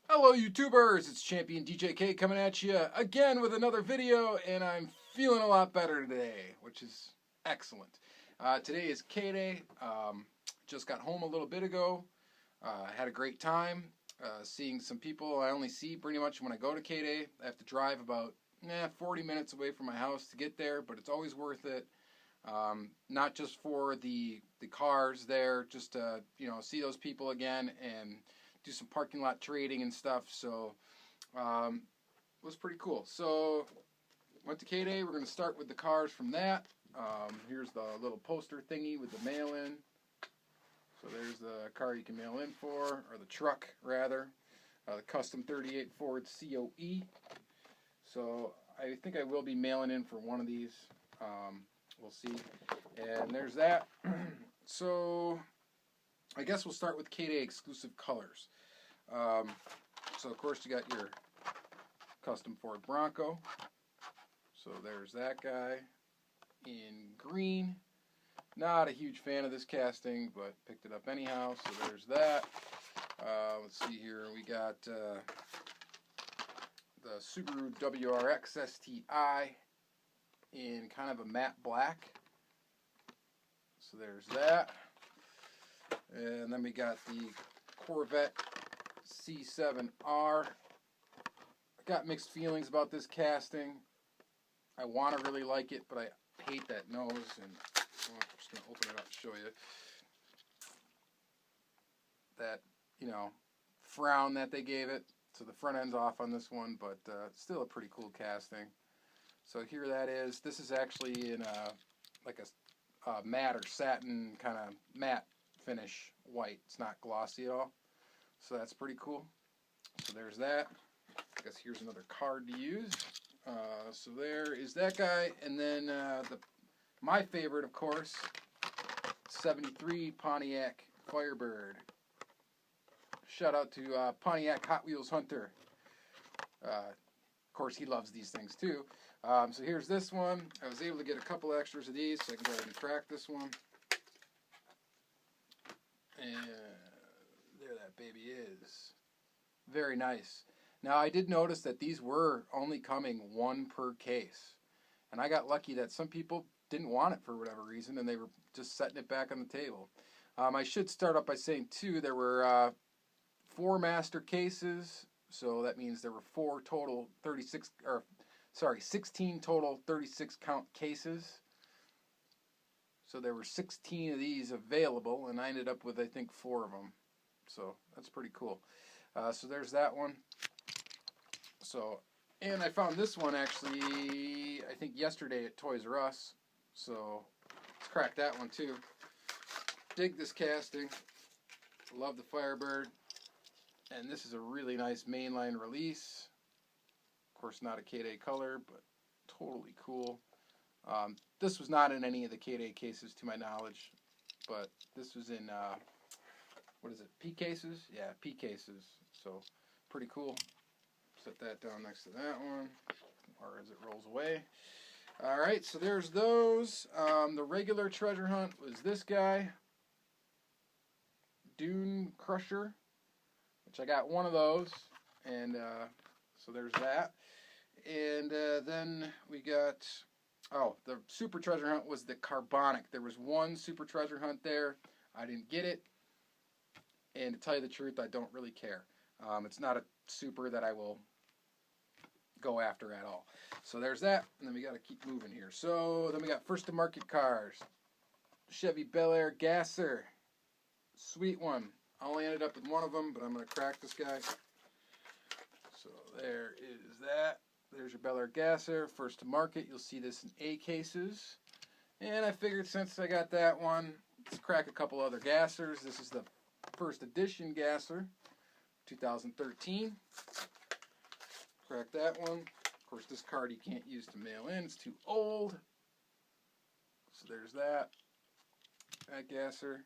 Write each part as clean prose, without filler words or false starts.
Hello YouTubers, it's Championdjk coming at you again with another video, and I'm feeling a lot better today, which is excellent. Today is Kday. Just got home a little bit ago. Had a great time seeing some people I only see pretty much when I go to Kday. I have to drive about 40 minutes away from my house to get there, but it's always worth it. Not just for the cars there, just to see those people again and do some parking lot trading and stuff. So it was pretty cool. So went to Kday. We're going to start with the cars from that. Here's the little poster thingy with the mail-in. So there's the car you can mail in for, or the truck rather, the custom 38 Ford COE. So I think I will be mailing in for one of these. We'll see. And there's that. So I guess we'll start with Kday exclusive colors. So of course you got your custom Ford Bronco. So there's that guy in green. Not a huge fan of this casting, but picked it up anyhow. So there's that. Let's see here. We got the Subaru WRX STI in kind of a matte black. So there's that. And then we got the Corvette C7R. I got mixed feelings about this casting. I want to really like it, but I hate that nose. And I'm just going to open it up and show you that, frown that they gave it. So the front end's off on this one, but still a pretty cool casting. So here that is. This is actually in like a matte or satin kind of matte finish white. It's not glossy at all. So that's pretty cool. So there's that. I guess here's another card to use. So there is that guy. And then my favorite, of course, 73 Pontiac Firebird. Shout out to Pontiac Hot Wheels Hunter. Of course, he loves these things too. So here's this one. I was able to get a couple extras of these, so I can go ahead and crack this one. And there that baby is. Very nice. Now, I did notice that these were only coming one per case. And I got lucky that some people didn't want it for whatever reason, and they were just setting it back on the table. I should start off by saying, too, there were 4 master cases. So that means there were 16 total 36 count cases. So there were 16 of these available, and I ended up with, I think, 4 of them. So that's pretty cool. So there's that one. So, and I found this one actually, I think yesterday at Toys R Us. So let's crack that one too. Dig this casting. Love the Firebird. And this is a really nice mainline release. Of course, not a Kday color, but totally cool. This was not in any of the Kday cases, to my knowledge, but this was in, what is it, P cases? Yeah, P cases. So, pretty cool. Set that down next to that one, or as it rolls away. All right, so there's those. The regular treasure hunt was this guy, Dune Crusher, which I got one of those, and so there's that. And then we got, the super treasure hunt was the Carbonic. There was one super treasure hunt there. I didn't get it, and to tell you the truth, I don't really care. It's not a super that I will go after at all. So there's that, and then we got to keep moving here. So then we got first to market cars. Chevy Bel Air Gasser. Sweet one. I only ended up with one of them, but I'm going to crack this guy. So there is that. There's your Bel Air Gasser. First to market. You'll see this in A cases. And I figured since I got that one, let's crack a couple other Gassers. This is the first edition Gasser, 2013. Crack that one. Of course, this card you can't use to mail in. It's too old. So there's that. That Gasser.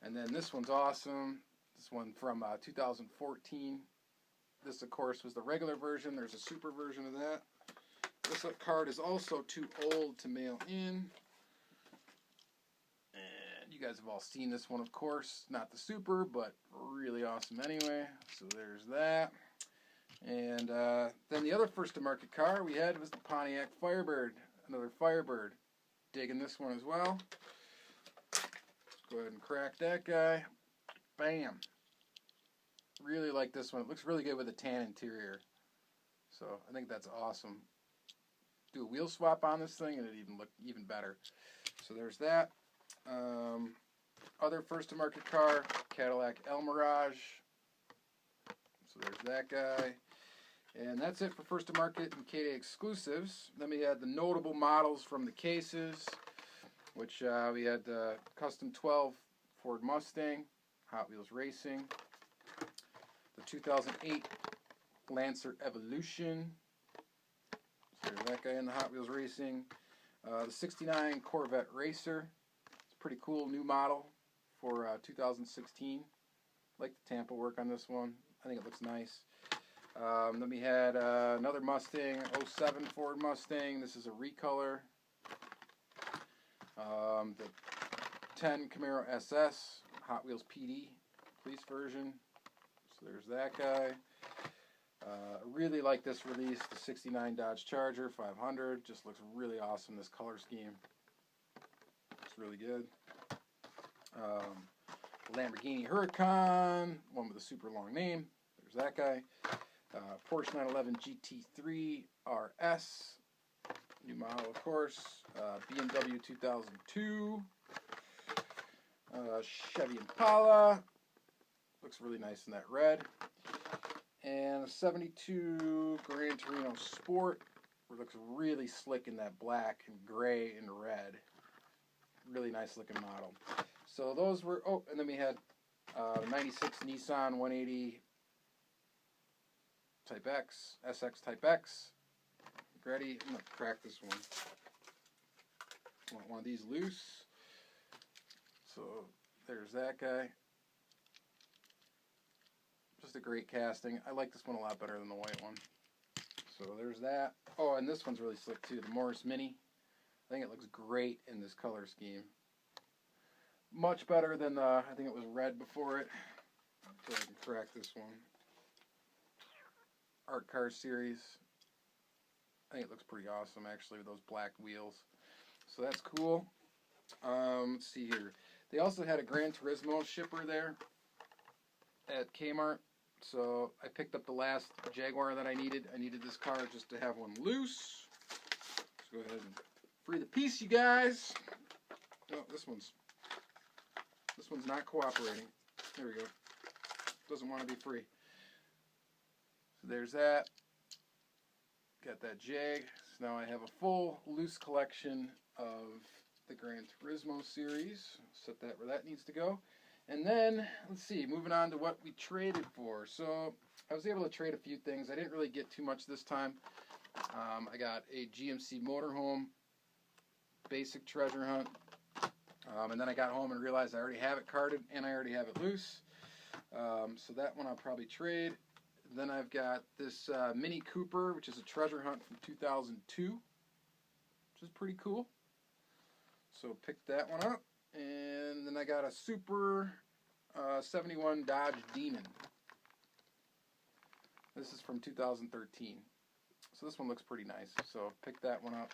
And then this one's awesome. This one from 2014. This, of course, was the regular version. There's a super version of that. This card is also too old to mail in. And you guys have all seen this one, of course. Not the super, but really awesome anyway. So there's that. And then the other first to market car we had was the Pontiac Firebird. Another Firebird. Digging this one as well. Let's go ahead and crack that guy. Bam. Really like this one. It looks really good with a tan interior. So I think that's awesome. Do a wheel swap on this thing and it'd even look even better. So there's that. Other first to market car, Cadillac El Mirage. So there's that guy. And that's it for first to market and Kday exclusives. Then we had the notable models from the cases, which we had the Custom 12 Ford Mustang, Hot Wheels Racing, the 2008 Lancer Evolution. So there's that guy in the Hot Wheels Racing. The 69 Corvette Racer. It's a pretty cool new model for 2016. I like the Tampa work on this one. I think it looks nice. Then we had another Mustang, 07 Ford Mustang. This is a recolor. The 10 Camaro SS, Hot Wheels PD, police version. So there's that guy. I really like this release, the 69 Dodge Charger 500. Just looks really awesome, this color scheme. Looks really good. Lamborghini Huracan, one with a super long name. There's that guy. Porsche 911 GT3 RS, new model of course. BMW 2002. Chevy Impala, looks really nice in that red. And a 72 Gran Torino Sport, it looks really slick in that black and gray and red. Really nice looking model. So those were, oh, and then we had 96 Nissan 180 Type X, SX Type X. Ready? I'm going to crack this one. Want one of these loose. So there's that guy. Just a great casting. I like this one a lot better than the white one. So there's that. Oh, and this one's really slick too. The Morris Mini. I think it looks great in this color scheme. Much better than I think it was red before it. So I can crack this one. Art Car Series. I think it looks pretty awesome actually with those black wheels. So that's cool. Let's see here. They also had a Gran Turismo shipper there at Kmart. So I picked up the last Jaguar that I needed. I needed this car just to have one loose. Let's go ahead and free the piece, you guys. Oh, this one's not cooperating. There we go. Doesn't want to be free. So there's that. Got that Jag. So now I have a full loose collection of the Gran Turismo series. Set that where that needs to go. And then, let's see, moving on to what we traded for. So I was able to trade a few things. I didn't really get too much this time. I got a GMC motorhome basic treasure hunt. And then I got home and realized I already have it carded and I already have it loose. So that one I'll probably trade. Then I've got this Mini Cooper, which is a treasure hunt from 2002, which is pretty cool. So picked that one up. And then I got a Super 71 Dodge Demon. This is from 2013. So this one looks pretty nice. So picked that one up.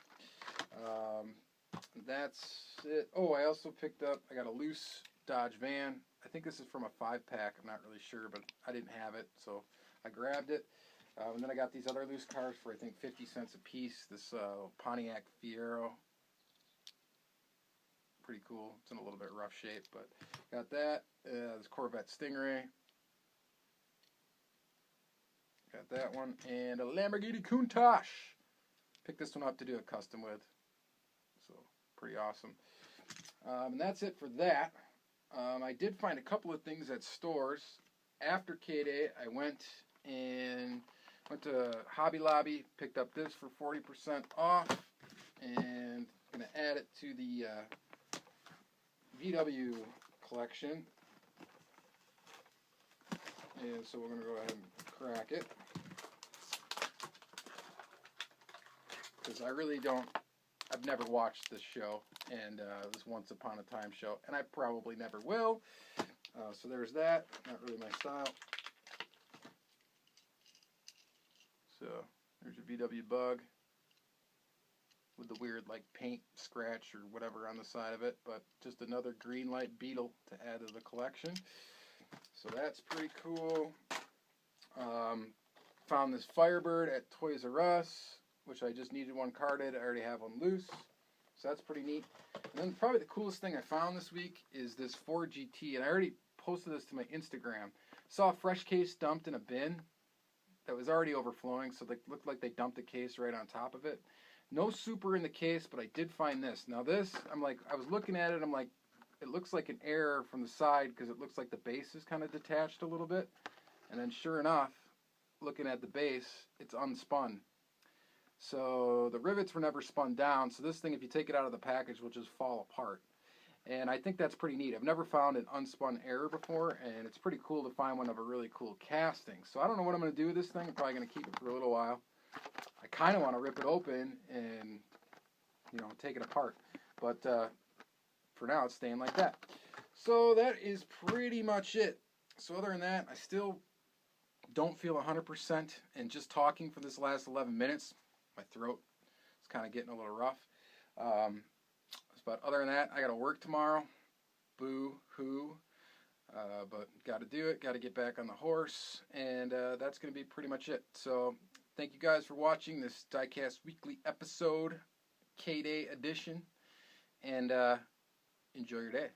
That's it. Oh, I also picked up, I got a loose Dodge van. I think this is from a 5-pack. I'm not really sure, but I didn't have it, so I grabbed it. And then I got these other loose cars for, I think, 50 cents a piece. This Pontiac Fiero. Pretty cool. It's in a little bit rough shape, but got that. This Corvette Stingray. Got that one. And a Lamborghini Countach. Picked this one up to do a custom with. So, pretty awesome. And that's it for that. I did find a couple of things at stores. After Kday, I went to Hobby Lobby, picked up this for 40% off, and I'm going to add it to the VW collection. And so we're going to go ahead and crack it. Because I really don't, I've never watched this show, and this Once Upon a Time show, and I probably never will. So there's that. Not really my style. So there's your VW Bug with the weird like paint scratch or whatever on the side of it, but just another green light Beetle to add to the collection. So that's pretty cool. Found this Firebird at Toys R Us, which I just needed one carded. I already have one loose, so that's pretty neat. And then probably the coolest thing I found this week is this Ford GT, and I already posted this to my Instagram. Saw a fresh case dumped in a bin that was already overflowing, so they looked like they dumped the case right on top of it. No super in the case, but I did find this. Now this, I was looking at it, I'm like, it looks like an error from the side because it looks like the base is kind of detached a little bit. And then sure enough, looking at the base, it's unspun. So the rivets were never spun down, so this thing, if you take it out of the package, will just fall apart. And I think that's pretty neat. I've never found an unspun error before, and it's pretty cool to find one of a really cool casting. So I don't know what I'm going to do with this thing. I'm probably going to keep it for a little while. I kind of want to rip it open and, take it apart. But for now, it's staying like that. So that is pretty much it. So other than that, I still don't feel 100%, and just talking for this last 11 minutes, my throat is kind of getting a little rough. But other than that, I got to work tomorrow. Boo-hoo. But got to do it. Got to get back on the horse, and that's going to be pretty much it. So thank you guys for watching this Diecast weekly episode, Kday edition, and enjoy your day.